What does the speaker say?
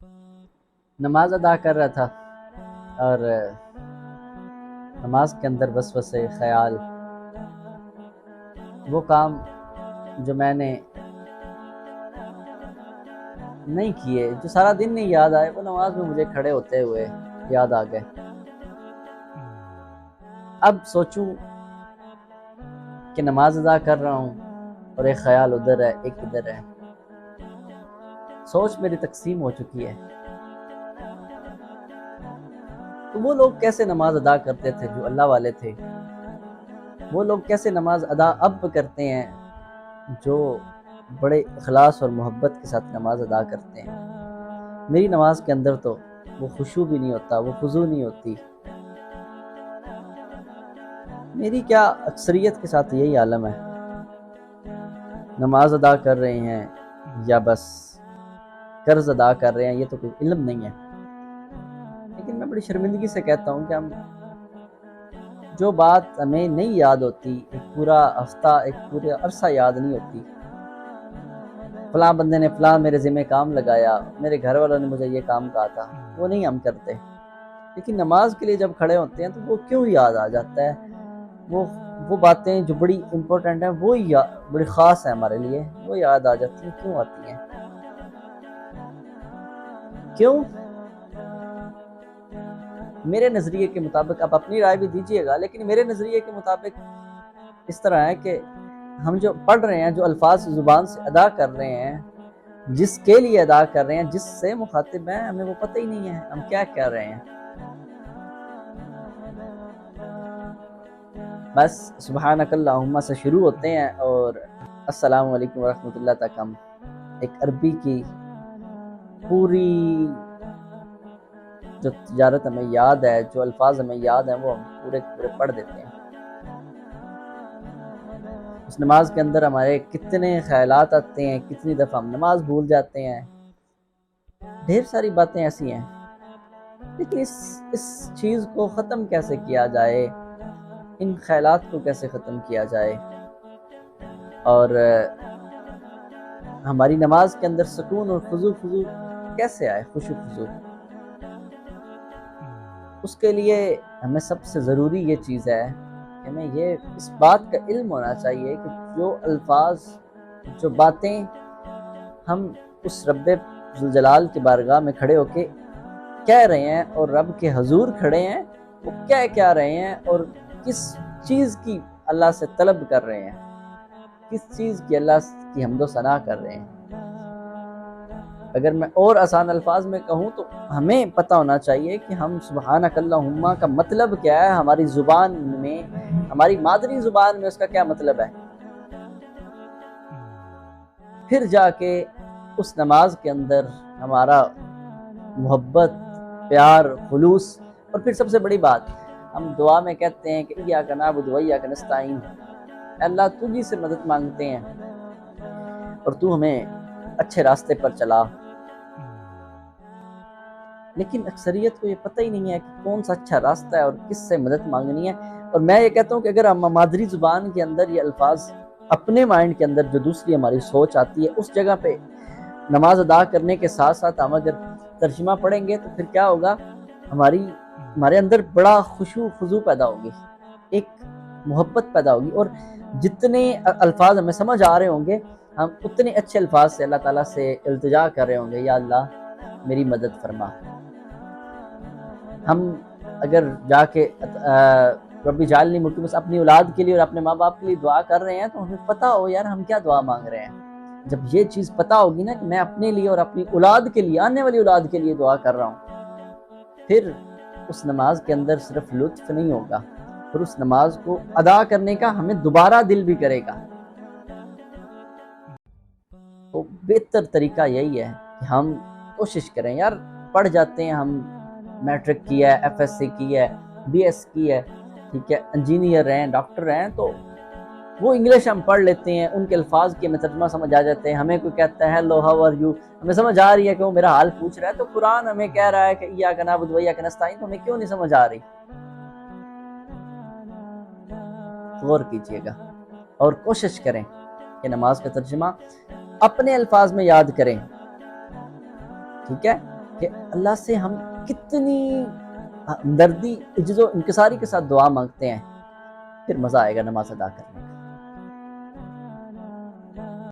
نماز ادا کر رہا تھا اور نماز کے اندر وسوسے خیال، وہ کام جو میں نے نہیں کیے، جو سارا دن نہیں یاد آئے، وہ نماز میں مجھے کھڑے ہوتے ہوئے یاد آ گئے۔ اب سوچوں کہ نماز ادا کر رہا ہوں اور ایک خیال ادھر ہے، ایک ادھر ہے، سوچ میری تقسیم ہو چکی ہے۔ تو وہ لوگ کیسے نماز ادا کرتے تھے جو اللہ والے تھے؟ وہ لوگ کیسے نماز ادا اب کرتے ہیں جو بڑے اخلاص اور محبت کے ساتھ نماز ادا کرتے ہیں؟ میری نماز کے اندر تو وہ خشوع بھی نہیں ہوتا، وہ خضوع نہیں ہوتی۔ میری کیا اکثریت کے ساتھ یہی عالم ہے، نماز ادا کر رہے ہیں یا بس قرض ادا کر رہے ہیں، یہ تو کوئی علم نہیں ہے۔ لیکن میں بڑی شرمندگی سے کہتا ہوں کہ ہم جو بات ہمیں نہیں یاد ہوتی، ایک پورا ہفتہ، ایک پورا عرصہ یاد نہیں ہوتی، فلاں بندے نے فلاں میرے ذمہ کام لگایا، میرے گھر والوں نے مجھے یہ کام کہا تھا، وہ نہیں ہم کرتے۔ لیکن نماز کے لیے جب کھڑے ہوتے ہیں تو وہ کیوں یاد آ جاتا ہے؟ وہ باتیں جو بڑی امپورٹنٹ ہیں، وہ بڑی خاص ہیں ہمارے لیے، وہ یاد آ جاتی ہیں۔ کیوں آتی ہیں؟ کیوں؟ میرے نظریے کے مطابق، آپ اپنی رائے بھی دیجئے گا، لیکن میرے نظریے کے مطابق اس طرح ہے کہ ہم جو پڑھ رہے ہیں، جو الفاظ زبان سے ادا کر رہے ہیں، جس کے لیے ادا کر رہے ہیں، جس سے مخاطب ہیں، ہمیں وہ پتہ ہی نہیں ہے ہم کیا کہہ رہے ہیں۔ بس سبحانک اللہم سے شروع ہوتے ہیں اور السلام علیکم ورحمۃ اللہ تک ہم ایک عربی کی پوری جو تجارت ہمیں یاد ہے، جو الفاظ ہمیں یاد ہیں، وہ ہم پورے پورے پڑھ دیتے ہیں۔ اس نماز کے اندر ہمارے کتنے خیالات آتے ہیں، کتنی دفعہ ہم نماز بھول جاتے ہیں، ڈھیر ساری باتیں ایسی ہیں۔ لیکن اس چیز کو ختم کیسے کیا جائے، ان خیالات کو کیسے ختم کیا جائے اور ہماری نماز کے اندر سکون اور خضوع کیسے آئے، خشوع خضوع؟ اس کے لیے ہمیں سب سے ضروری یہ چیز ہے کہ ہمیں اس بات کا علم ہونا چاہیے کہ جو الفاظ، جو باتیں ہم اس رب ذوالجلال کی بارگاہ میں کھڑے ہو کے کہہ رہے ہیں اور رب کے حضور کھڑے ہیں، وہ کیا رہے ہیں اور کس چیز کی اللہ سے طلب کر رہے ہیں، کس چیز کی اللہ کی حمد و ثنا کر رہے ہیں۔ اگر میں اور آسان الفاظ میں کہوں تو ہمیں پتہ ہونا چاہیے کہ ہم سبحانک اللہم کا مطلب کیا ہے، ہماری زبان میں، ہماری مادری زبان میں اس کا کیا مطلب ہے۔ پھر جا کے اس نماز کے اندر ہمارا محبت، پیار، خلوص، اور پھر سب سے بڑی بات، ہم دعا میں کہتے ہیں کہ ایاک نعبد و ایاک نستعین، اے اللہ تجھی سے مدد مانگتے ہیں اور تو ہمیں اچھے راستے پر چلا۔ لیکن اکثریت کو یہ پتہ ہی نہیں ہے کہ کون سا اچھا راستہ ہے اور کس سے مدد مانگنی ہے۔ اور میں یہ کہتا ہوں کہ اگر ہم مادری زبان کے اندر یہ الفاظ اپنے مائنڈ کے اندر جو دوسری ہماری سوچ آتی ہے، اس جگہ پہ نماز ادا کرنے کے ساتھ ساتھ ہم اگر ترجمہ پڑھیں گے تو پھر کیا ہوگا، ہمارے اندر بڑا خشوع خضوع پیدا ہوگی، ایک محبت پیدا ہوگی، اور جتنے الفاظ ہمیں سمجھ آ رہے ہوں گے، ہم اتنے اچھے الفاظ سے اللہ تعالیٰ سے التجا کر رہے ہوں گے، یا اللہ میری مدد فرما۔ ہم اگر جا کے ربی جعلنی مقیم اپنی اولاد کے لیے اور اپنے ماں باپ کے لیے دعا کر رہے ہیں تو ہمیں پتہ ہو یار ہم کیا دعا مانگ رہے ہیں۔ جب یہ چیز پتہ ہوگی نا کہ میں اپنے لیے اور اپنی اولاد کے لیے، آنے والی اولاد کے لیے دعا کر رہا ہوں، پھر اس نماز کے اندر صرف لطف نہیں ہوگا، پھر اس نماز کو ادا کرنے کا ہمیں دوبارہ دل بھی کرے گا۔ تو بہتر طریقہ یہی ہے کہ ہم کوشش کریں، یار پڑھ جاتے ہیں، ہم میٹرک کی ہے، ایف ایس سی کی ہے، بی ایس کی ہے، ٹھیک ہے، انجینئر ہیں، ڈاکٹر ہیں، تو وہ انگلش ہم پڑھ لیتے ہیں، ان کے الفاظ کے ہمیں ترجمہ سمجھ آ جاتے ہیں۔ ہمیں کوئی کہتا ہے ہیلو ہاؤ آر یو، ہمیں سمجھ آ رہی ہے کہ وہ میرا حال پوچھ رہا ہے، تو قرآن ہمیں کہہ رہا ہے کہ ایاک نعبد و ایاک نستعین، تو ہمیں کیوں نہیں سمجھ آ رہی؟ غور کیجئے گا اور کوشش کریں کہ نماز کا ترجمہ اپنے الفاظ میں یاد کریں، ٹھیک ہے؟ کہ اللہ سے ہم کتنی ہمدردی، عجز و انکساری کے ساتھ دعا مانگتے ہیں، پھر مزہ آئے گا نماز ادا کرنے میں۔